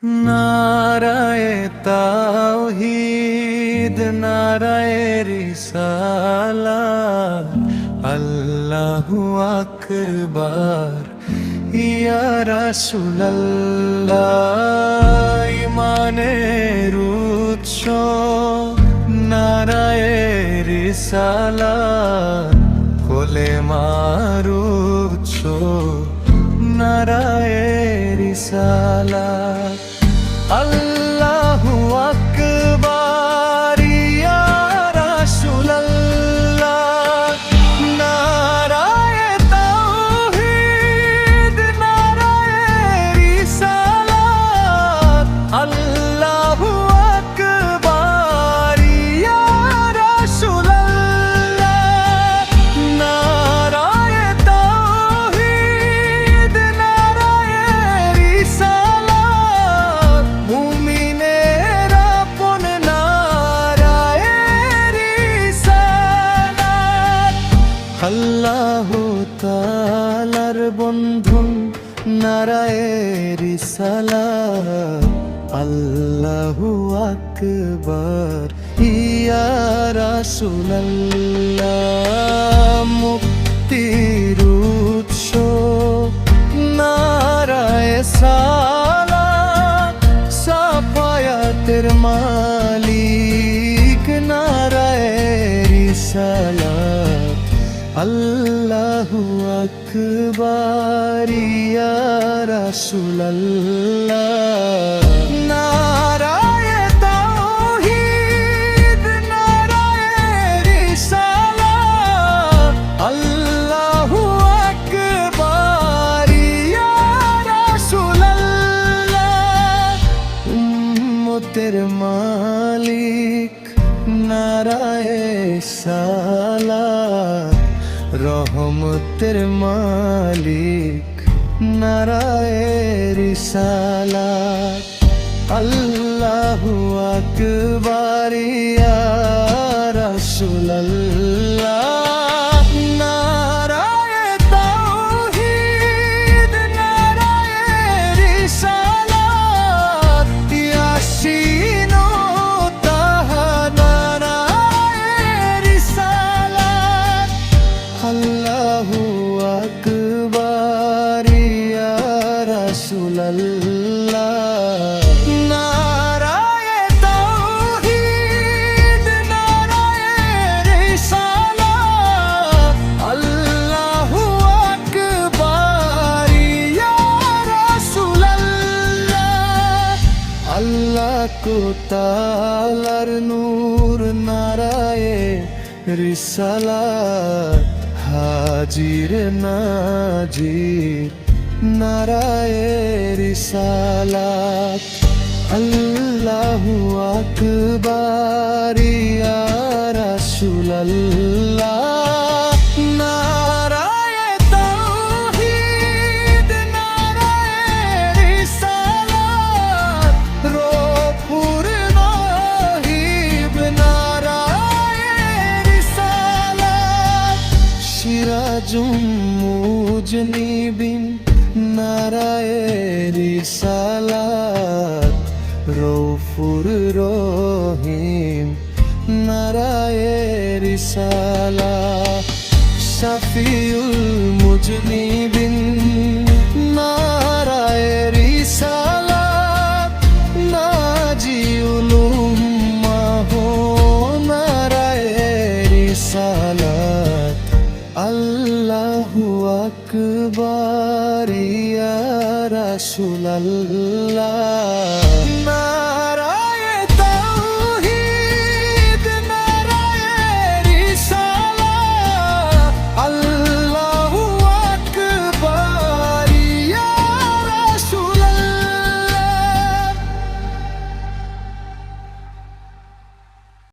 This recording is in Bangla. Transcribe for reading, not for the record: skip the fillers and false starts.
নারায়ে তাওহীদ নারায়ে রিসালাত আল্লাহু আকবার ইয়া রাসূলুল্লাহ ঈমানের উৎস নারায়ে রিসালাত কলেমার উৎস নারায়ে রিসালাত আল্লাহু আকবার ইয়া রাসূলুল্লাহ নারায়ে তাওহীদ নারায়ে রিসালাত আল্লাহু আকবার ইয়া রাসূলুল্লাহ নারায়ে তাওহীদ নারায়ে রিসালাত মুমিনের আপন নারায়ে রিসালাত আল্লাহু তাআলার বন্ধন নারায়ে রিসালাত আল্লাহু আকবার ইয়া রাসূলুল্লাহ মুক্তির উৎস নারায়ে সালাত সাফায়াতের মালিক নারায়ে রিসালাত আল্লাহু আকবার ইয়া রাসূলুল্লাহ নারায়ে তাওহীদ নারায়ে রিসালাত আল্লাহু আকবার ইয়া রাসূলুল্লাহ উম্মতের মালিক নারায়ে সালাত রহমতের মালিক নারায়ে রিসালাত আল্লাহু আকবার ইয়া রাসূলুল্লাহ নারায়ে তাওহীদ নারায়ে রিসালাত ইয়াসিন তাহা নারায়ে রিসালাত আল্লাহু আকবার ইয়া রাসূলুল্লাহ নারায়ে তাওহীদ নারায়ে রিসালাত আল্লাহু আকবার ইয়া রাসূলুল্লাহ আল্লাহ কো তাআলার নূর নারায়ে রিসালাত হাজির নাজির নারায়ে রিসালাত আল্লাহু আকবার ইয়া রাসূলুল্লাহ নারায়ে তাওহীদ নারায়ে রিসালাত রপুর নহিব নারায়ে রিসালাত সিরাজুম মুজনিবিন নারায়ে রিসালাত রৌফুর রহিম নারায়ে রিসালাত শাফিউল মুজনিবিন নারায়ে রিসালাত নাজিউল উম্মাহ নারায়ে রিসালাত আল্লাহু আকবার ইয়া রাসূলুল্লাহ